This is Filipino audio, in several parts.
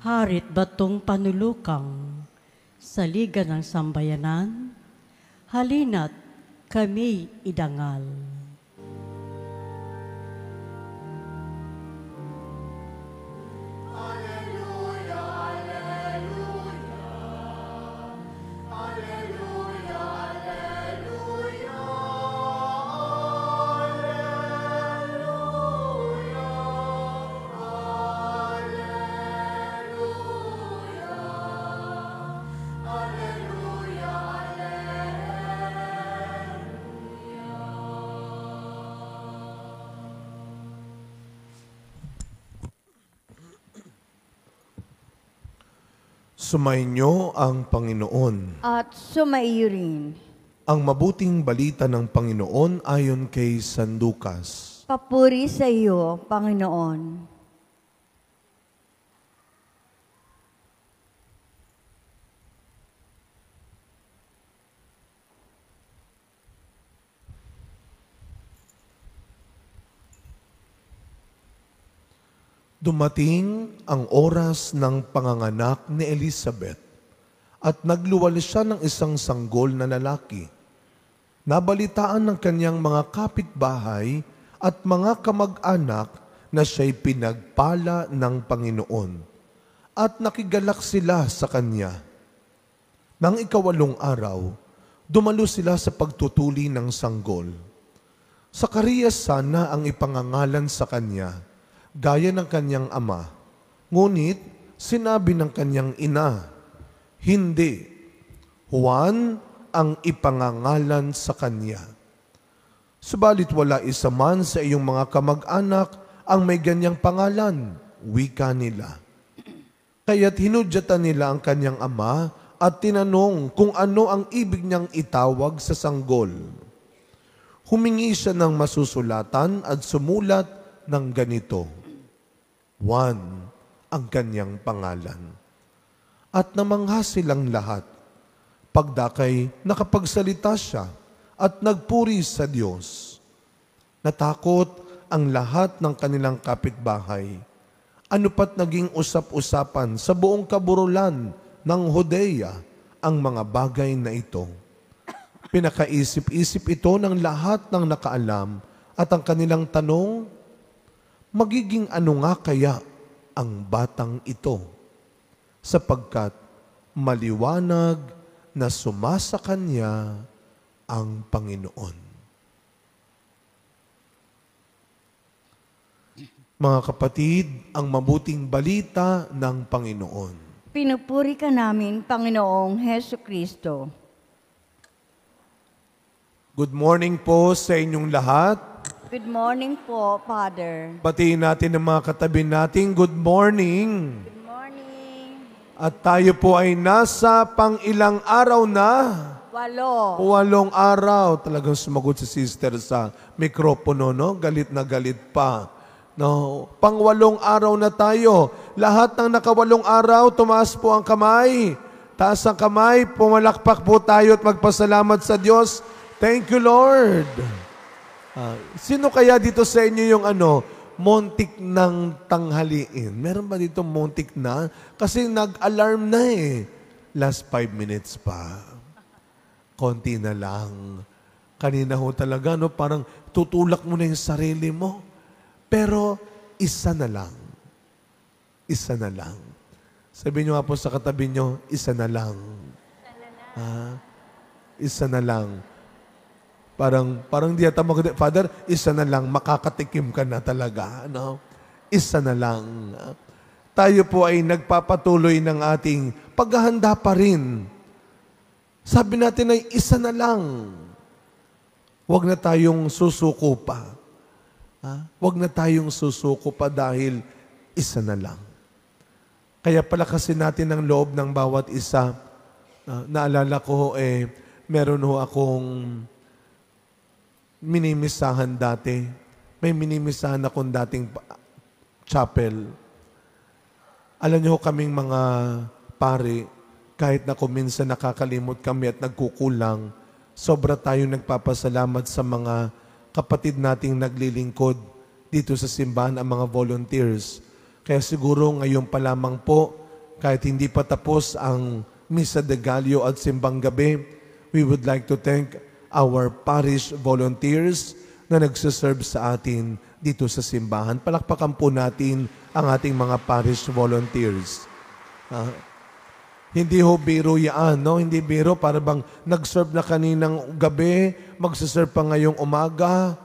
Harit batong panulukang sa liga ng sambayanan, halina't kami idangal. Sumainyo ang Panginoon. At sumaiyo rin. Ang mabuting balita ng Panginoon ayon kay San Lucas. Papuri sa iyo, Panginoon. Dumating ang oras ng panganganak ni Elizabeth at nagluwal siya ng isang sanggol na lalaki. Nabalitaan ng kanyang mga kapitbahay at mga kamag-anak na siya'y pinagpala ng Panginoon at nakigalak sila sa kanya. Nang 8 araw, dumalo sila sa pagtutuli ng sanggol. Zacarias sana ang ipangangalan sa kanya, gaya ng kanyang ama. Ngunit sinabi ng kanyang ina, hindi, Juan ang ipangangalan sa kanya. Subalit wala isa man sa iyong mga kamag-anak ang may ganyang pangalan, wika nila. Kaya't hinudyatan nila ang kanyang ama at tinanong kung ano ang ibig niyang itawag sa sanggol. Humingi siya ng masusulatan at sumulat ng ganito, Juan ang kanyang pangalan. At namangha silang lahat. Pagdakay, nakapagsalita siya at nagpuri sa Diyos. Natakot ang lahat ng kanilang kapitbahay. Ano pat naging usap-usapan sa buong kaburulan ng Judea ang mga bagay na ito. Pinakaisip-isip ito ng lahat ng nakaalam at ang kanilang tanong, magiging ano nga kaya ang batang ito? Sapagkat maliwanag na sumasa kanya ang Panginoon. Mga kapatid, ang mabuting balita ng Panginoon. Pinupuri ka namin, Panginoong Heso Kristo. Good morning po sa inyong lahat. Good morning po, Father. Batiin natin ang mga katabi natin. Good morning. Good morning. At tayo po ay nasa pang-ilang araw na? 8 araw. Talagang sumagot si sister sa mikropono, no? Galit na galit pa. No, pang-8 araw na tayo. Lahat ng naka-8 araw, tumaas po ang kamay. Taas ang kamay, pumalakpak po tayo at magpasalamat sa Diyos. Thank you, Lord. Sino kaya dito sa inyo yung montik ng tanghaliin? Meron ba dito montik na? Kasi nag-alarm na eh. Last 5 minutes pa. Konti na lang. Kanina ho talaga, no? Parang tutulak mo na yung sarili mo. Pero isa na lang. Isa na lang. Sabihin nyo nga po sa katabi nyo, isa na lang. Isa na lang. Parang di ata Father, isa na lang, makakatikim ka na talaga. No? Isa na lang. Tayo po ay nagpapatuloy ng ating paghahanda pa rin. Sabi natin ay isa na lang. Huwag na tayong susuko pa. Huwag na tayong susuko pa dahil isa na lang. Kaya palakasin natin ang loob ng bawat isa. Naalala ko meron ho akong minimisahan dati. May minimisahan akong dating chapel. Alam niyo kaming mga pare, kahit na kuminsan nakakalimot kami at nagkukulang, sobra tayong nagpapasalamat sa mga kapatid nating naglilingkod dito sa simbahan, ang mga volunteers. Kaya siguro ngayon pa lamang po, kahit hindi pa tapos ang Misa de Gallo at Simbang Gabi, we would like to thank our parish volunteers na nagsiserve sa atin dito sa simbahan. Palakpakan po natin ang ating mga parish volunteers. Hindi ho biro yan, no? Hindi biro, para bang nag-serve na kaninang gabi, magsiserve pa ngayong umaga,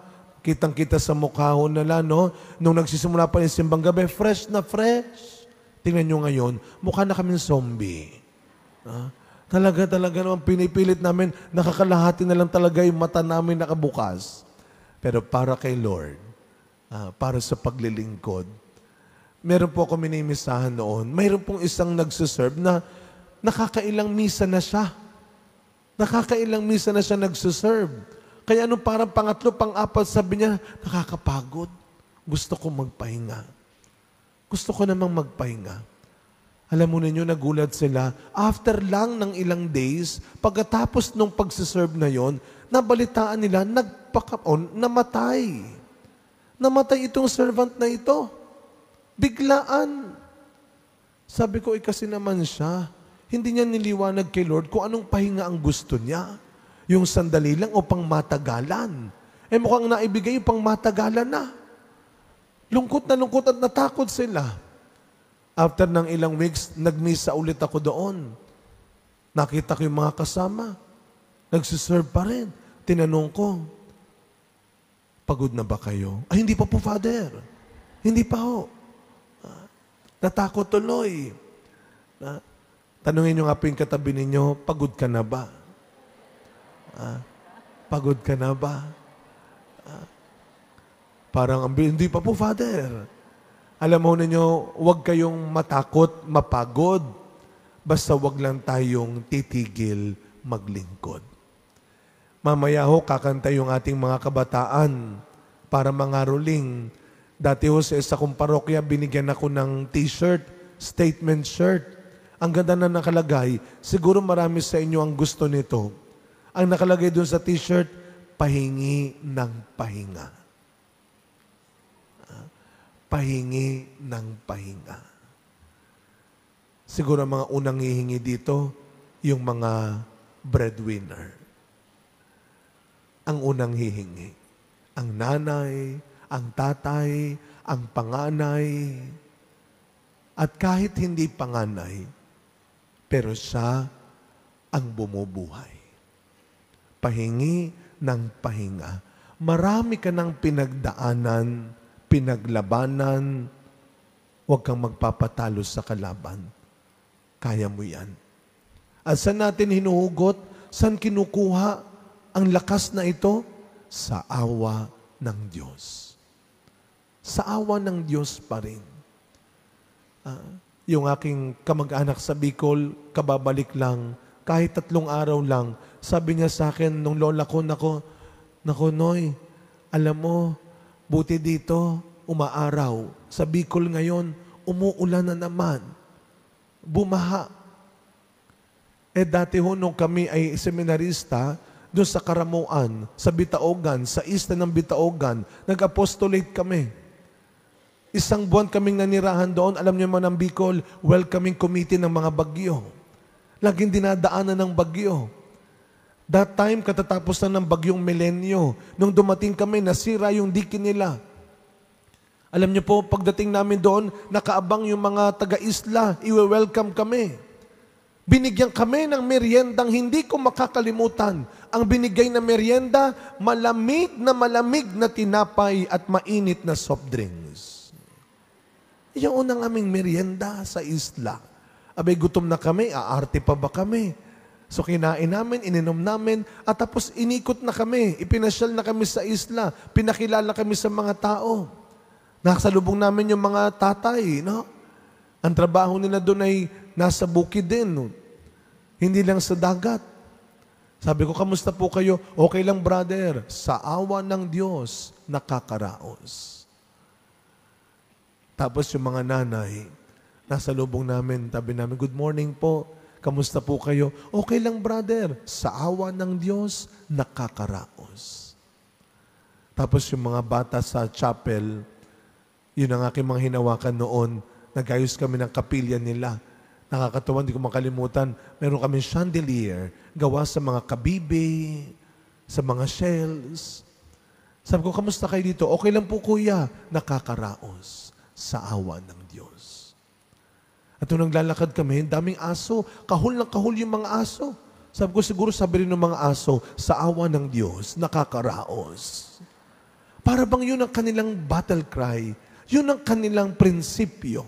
kitang-kita sa mukha ho nila, no? Nung nagsisimula pa yung simbang gabi, fresh na fresh. Tingnan nyo ngayon, mukha na kaming zombie. Talaga naman pinipilit namin, nakakalahati na lang talaga yung mata namin nakabukas. Pero para kay Lord, para sa paglilingkod, meron po ako minimisahan noon, mayroon pong isang nagsiserve na nakakailang misa na siya. Nakakailang misa na siya nagsiserve. Kaya anong parang pangatlo, pang-apat, sabi niya, nakakapagod. Gusto ko magpahinga. Gusto ko namang magpahinga. Alam mo ninyo, nagulat sila. After lang ng ilang days, pagkatapos nung pagsiserve na yon, nabalitaan nila, namatay. Namatay itong servant na ito. Biglaan. Sabi ko, kasi naman siya, hindi niya niliwanag kay Lord kung anong pahinga ang gusto niya. Yung sandali lang o pang matagalan. Mukhang naibigay yung pang matagalan na. Lungkot at natakot sila. After ng ilang weeks, nagmisa ulit ako doon. Nakita ko yung mga kasama. Nagsiserve pa rin. Tinanong ko, pagod na ba kayo? Ay, hindi pa po, Father. Hindi pa ho. Natakot tuloy. Tanungin nyo nga po yung katabi ninyo, pagod ka na ba? Pagod ka na ba? Parang, hindi pa po, Father. Alam mo ninyo, huwag kayong matakot, mapagod. Basta huwag lang tayong titigil maglingkod. Mamaya ho, kakanta yung ating mga kabataan para mangaroling. Dati ho sa isa kong parokya, binigyan ako ng t-shirt, statement shirt. Ang ganda na nakalagay, siguro marami sa inyo ang gusto nito. Ang nakalagay doon sa t-shirt, pahingi ng pahinga. Pahingi ng pahinga. Siguro ang mga unang hihingi dito, yung mga breadwinner. Ang unang hihingi. Ang nanay, ang tatay, ang panganay. At kahit hindi panganay, pero siya ang bumubuhay. Pahingi ng pahinga. Marami ka ng pinagdaanan, pinaglabanan, huwag kang magpapatalo sa kalaban. Kaya mo yan. At saan natin hinuhugot? Saan kinukuha ang lakas na ito? Sa awa ng Diyos. Sa awa ng Diyos pa rin. Yung aking kamag-anak sa Bicol, kababalik lang, kahit 3 araw lang, sabi niya sa akin, nung lola ko, nako Noy, alam mo, buti dito, umaaraw. Sa Bicol ngayon, umuulan na naman. Bumaha. Dati ho, nung kami ay seminarista, doon sa Karamuan, sa Bitaogan, sa isla ng Bitaogan, nag-apostolate kami. 1 buwan kaming nanirahan doon. Alam niyo man ang Bicol, welcoming committee ng mga bagyo. Laging dinadaanan ng bagyo. That time, katatapos na ng bagyong Milenyo. Nung dumating kami, nasira yung dikin nila. Alam niyo po, pagdating namin doon, nakaabang yung mga taga-isla, iwe-welcome kami. Binigyan kami ng meriendang hindi ko makakalimutan. Ang binigay na merienda, malamig na tinapay at mainit na soft drinks. Yung unang aming merienda sa isla. Abay, gutom na kami, aarte pa ba kami? So kinain namin, ininom namin, at tapos inikot na kami, ipinasyal na kami sa isla, pinakilala kami sa mga tao. Nakasalubong namin yung mga tatay, no? Ang trabaho nila doon ay nasa bukid din, no? Hindi lang sa dagat. Sabi ko, kamusta po kayo? Okay lang, brother. Sa awa ng Diyos, nakakaraos. Tapos yung mga nanay, nasa lubong namin, tabi namin, good morning po, kamusta po kayo? Okay lang, brother. Sa awa ng Diyos, nakakaraos. Tapos yung mga bata sa chapel, yun ang aking mga hinawakan noon, nagayos kami ng kapilya nila. Nakakatawa, hindi ko makalimutan, meron kami chandelier gawa sa mga kabibe, sa mga shells. Sabi ko, kamusta kayo dito? Okay lang po kuya. Nakakaraos sa awa ng Diyos. At nung naglalakad kami, daming aso. Kahul ng kahul yung mga aso. Sabi ko, siguro sabi rin ng mga aso, sa awa ng Diyos, nakakaraos. Para bang yun ang kanilang battle cry? Yun ang kanilang prinsipyo.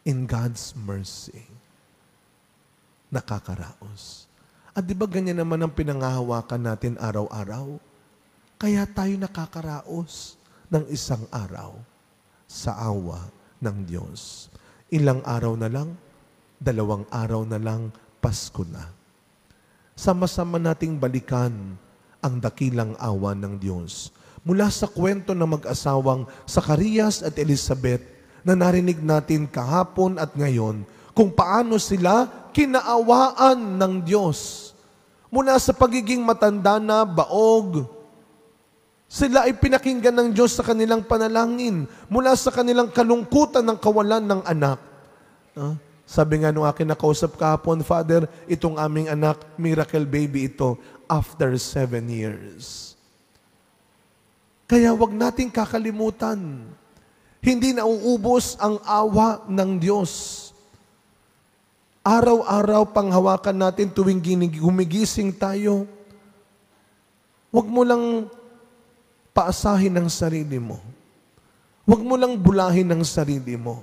In God's mercy, nakakaraos. At di ba ganyan naman ang pinangahawakan natin araw-araw? Kaya tayo nakakaraos ng isang araw sa awa ng Diyos. Ilang araw na lang, 2 araw na lang, Pasko na. Sama-sama nating balikan ang dakilang awa ng Diyos. Mula sa kwento ng mag-asawang Zacarias at Elizabeth na narinig natin kahapon at ngayon, kung paano sila kinaawaan ng Diyos. Mula sa pagiging matanda na, baog, sila ay pinakinggan ng Diyos sa kanilang panalangin. Mula sa kanilang kalungkutan ng kawalan ng anak. Sabi nga nung akin nakausap kahapon, Father, itong aming anak, miracle baby ito, after 7 years. Kaya wag nating kakalimutan. Hindi nauubos ang awa ng Diyos. Araw-araw panghawakan natin tuwing gumigising tayo. Huwag mo lang paasahin ang sarili mo. Huwag mo lang bulahin ang sarili mo.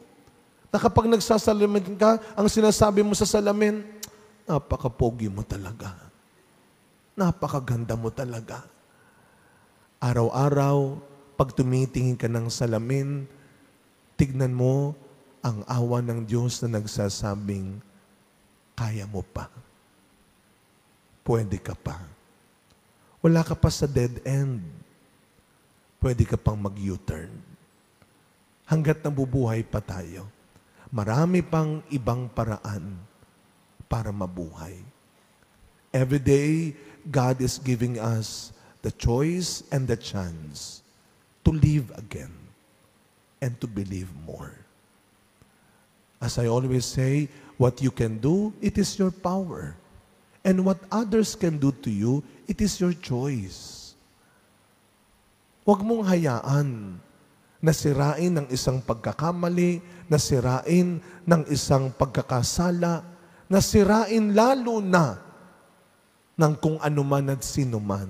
Na kapag nagsasalamin ka, ang sinasabi mo sa salamin, napaka-pogi mo talaga. Napakaganda mo talaga. Araw-araw, pag tumitingin ka ng salamin, tignan mo ang awa ng Diyos na nagsasabing, kaya mo pa. Pwede ka pa. Wala ka pa sa dead end. Pwede ka pang mag-U-turn. Hanggat nabubuhay pa tayo, marami pang ibang paraan para mabuhay. Every day, God is giving us the choice and the chance to live again and to believe more. As I always say, what you can do, it is your power. And what others can do to you, it is your choice. Huwag mong hayaan na sirain ng isang pagkakamali, na sirain ng isang pagkakasala, na sirain lalo na ng kung anuman at sinuman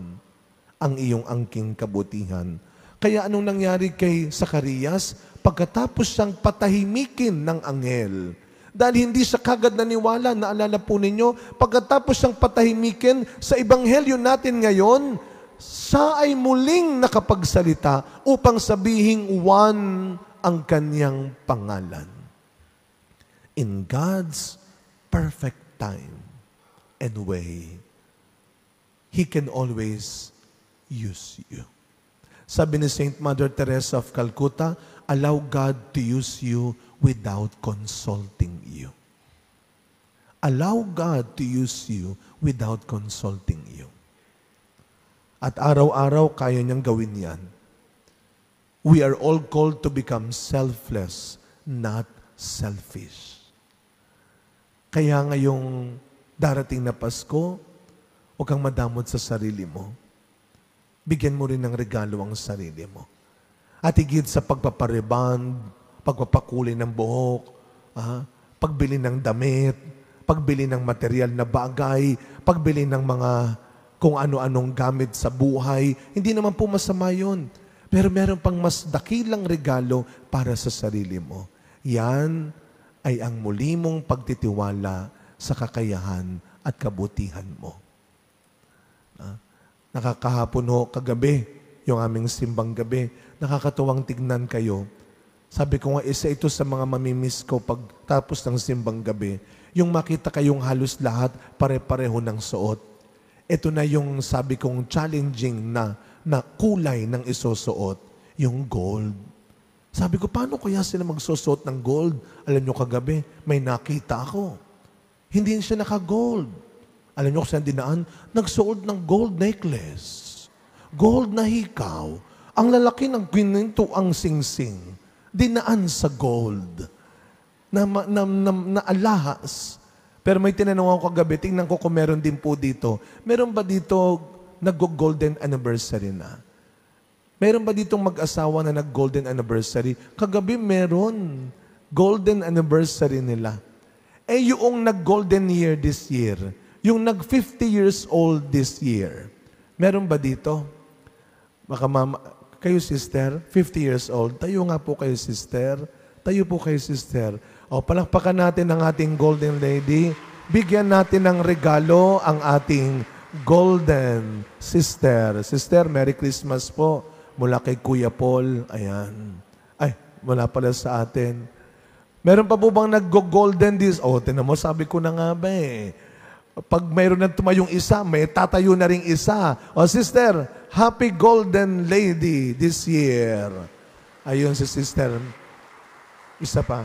ang iyong angking kabutihan. Kaya anong nangyari kay Zacarias? Pagkatapos siyang patahimikin ng anghel, dahil hindi siya kagad naniwala, naalala po ninyo, pagkatapos siyang patahimikin sa ebanghelyo natin ngayon, siya ay muling nakapagsalita upang sabihing Juan ang kanyang pangalan. In God's perfect time and way, He can always use you. Sabi ni Saint Mother Teresa of Calcutta, allow God to use you without consulting you. Allow God to use you without consulting you. At araw-araw, kaya niyang gawin yan. We are all called to become selfless, not selfish. Kaya ngayong darating na Pasko, huwag kang madamot sa sarili mo. Bigyan mo rin ng regalo ang sarili mo. At higit sa pagpapariband, pagpapakulay ng buhok, pagbili ng damit, pagbili ng material na bagay, pagbili ng mga kung ano-anong gamit sa buhay, hindi naman po masama yun. Pero meron pang mas dakilang regalo para sa sarili mo. Yan ay ang muli mong pagtitiwala sa kakayahan at kabutihan mo. Nakakahapon ho, kagabi, yung aming simbang gabi, nakakatuwang tignan kayo. Sabi ko nga, isa ito sa mga mamimiss ko pagtapos ng simbang gabi, yung makita kayong halos lahat pare-pareho ng suot. Ito na yung sabi kong challenging na kulay ng isusuot, yung gold. Sabi ko, paano kaya sila magsusuot ng gold? Alam nyo, kagabi, may nakita ako. Hindi siya naka-gold. Alam niyo kung saan dinaan? Nagsuot ng gold necklace. Gold na hikaw. Ang lalaki ng gininto ang singsing. Dinaan sa gold. na alahas. Pero may tinanong ako kagabi, tingnan ko kung meron din po dito. Meron ba dito nag-golden anniversary na? Meron ba ditong mag-asawa na nag-golden anniversary? Kagabi meron. Golden anniversary nila. Yung nag-golden year this year, yung nag-50 years old this year, meron ba dito? Baka kayo sister, 50 years old, tayo nga po kayo sister. Tayo po kayo sister. O, palakpakan natin ang ating golden lady. Bigyan natin ng regalo ang ating golden sister. Sister, Merry Christmas po. Mula kay Kuya Paul. Ayan. Ay, mula pala sa atin. Meron pa po bang nag-golden this? O, tinan mo, sabi ko na nga ba eh. Pag mayroon na tumayong isa, may tatayo na ring isa. O, sister, happy golden lady this year. Ayun si sister. Isa pa.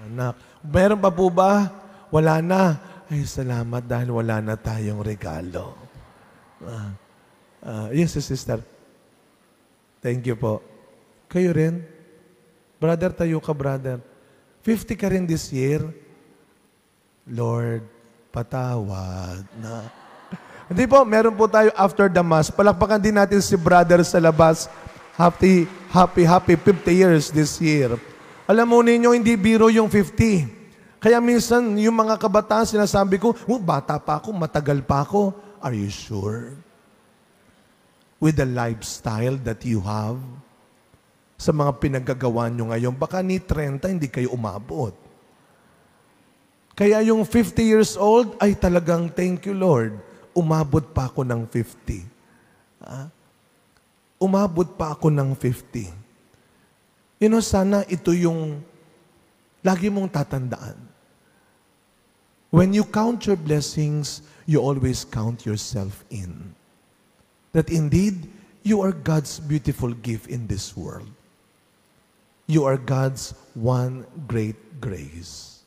Anak. Meron pa po ba? Wala na. Ay, salamat dahil wala na tayong regalo. Yes, sister. Thank you po. Kayo rin? Brother, tayo ka, brother. 50 ka rin this year? Lord, patawad na. Hindi po, meron po tayo after the Mass. Palakpakan din natin si brother sa labas. Happy 50 years this year. Alam mo ninyo, hindi biro yung 50. Kaya minsan, yung mga kabataan, sinasabi ko, bata pa ako, matagal pa ako. Are you sure? With the lifestyle that you have, sa mga pinagagawa nyo ngayon, baka ni 30 hindi kayo umabot. Kaya yung 50 years old, ay talagang thank you Lord, umabot pa ako ng 50. Umabot pa ako ng 50. Sana ito yung lagi mong tatandaan. When you count your blessings, you always count yourself in. That indeed, you are God's beautiful gift in this world. You are God's one great grace.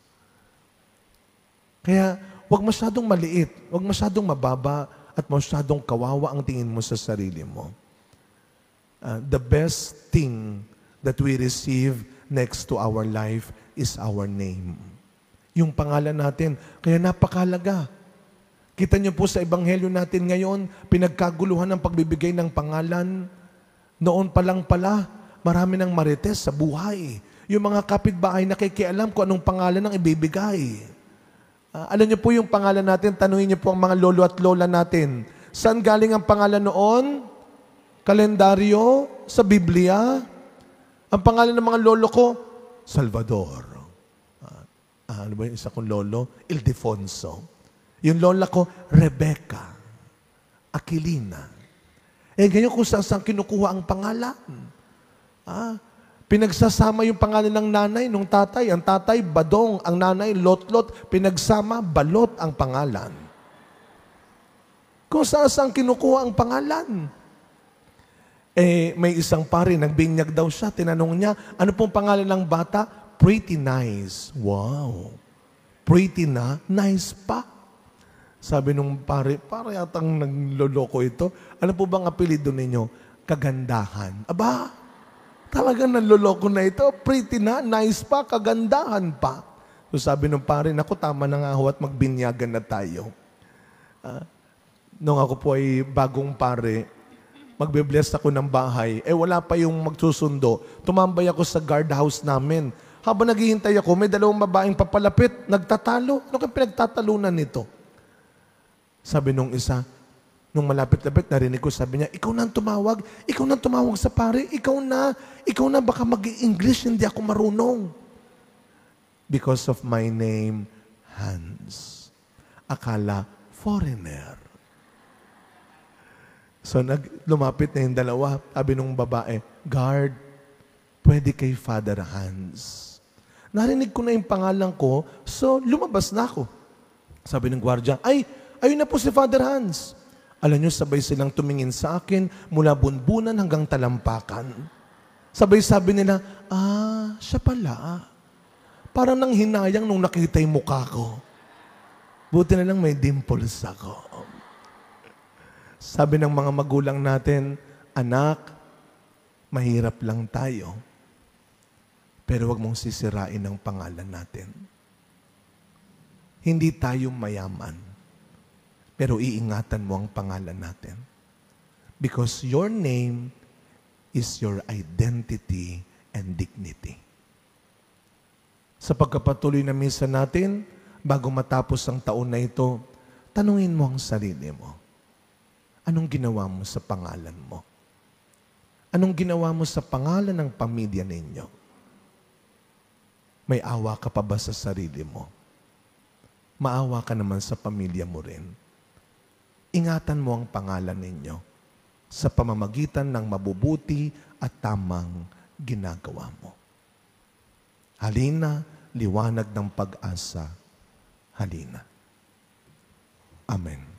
Kaya, huwag masyadong maliit, huwag masyadong mababa, at masyadong kawawa ang tingin mo sa sarili mo. The best thing that we receive next to our life is our name. Yung pangalan natin, kaya napakalaga. Kita niyo po sa ebanghelyo natin ngayon, pinagkaguluhan ng pagbibigay ng pangalan. Noon pa lang pala, marami ng marites sa buhay. Yung mga kapitbahay nakikialam kung anong pangalan ang ibibigay. Alam niyo po yung pangalan natin, tanungin niyo po ang mga lolo at lola natin. Saan galing ang pangalan noon? Kalendaryo? Sa Biblia? Ang pangalan ng mga lolo ko, Salvador. Ano ba yung isa kong lolo? Ildefonso. Yung lola ko, Rebecca. Aquilina. Ganyan kung saan kinukuha ang pangalan. Pinagsasama yung pangalan ng nanay, nung tatay. Ang tatay, Badong. Ang nanay, Lotlot. Pinagsama, Balot ang pangalan. Kung saan kinukuha ang pangalan. May isang pare, nagbinyag daw siya. Tinanong niya, ano pong pangalan ng bata? Pretty nice. Wow. Pretty na, nice pa. Sabi nung pare yatang nagloloko ito. Ano po bang apelido ninyo? Kagandahan. Aba, talagang nanloloko na ito. Pretty na, nice pa, kagandahan pa. So sabi nung pare, naku, tama na nga ho at magbinyagan na tayo. Nung ako po ay bagong pare, magbe-bless ako ng bahay. Wala pa yung magsusundo. Tumambay ako sa guardhouse namin. Habang naghihintay ako, may dalawang babaeng papalapit, nagtatalo. Ano kang pinagtatalunan nito? Sabi nung isa, nung malapit-lapit, narinig ko, sabi niya, ikaw na ang tumawag sa pare, ikaw na, baka mag-English, hindi ako marunong. Because of my name, Hans. Akala, foreigner. So, lumapit na yung dalawa, sabi nung babae, guard, pwede kay Father Hans. Narinig ko na yung pangalan ko, so lumabas na ako. Sabi ng gwardiya, ayun na po si Father Hans. Alam nyo, sabay silang tumingin sa akin mula bunbunan hanggang talampakan. Sabay sabi nila, siya pala. Parang nang hinayang nung nakita yung mukha ko. Buti na lang may dimples ako. Sabi ng mga magulang natin, anak, mahirap lang tayo. Pero wag mong sisirain ang pangalan natin. Hindi tayo mayaman, pero iingatan mo ang pangalan natin. Because your name is your identity and dignity. Sa pagkapatuloy na misa natin, bago matapos ang taon na ito, tanungin mo ang sarili mo. Anong ginawa mo sa pangalan mo? Anong ginawa mo sa pangalan ng pamilya ninyo? May awa ka pa ba sa sarili mo? Maawa ka naman sa pamilya mo rin. Ingatan mo ang pangalan ninyo sa pamamagitan ng mabubuti at tamang ginagawa mo. Halina, liwanag ng pag-asa. Halina. Amen.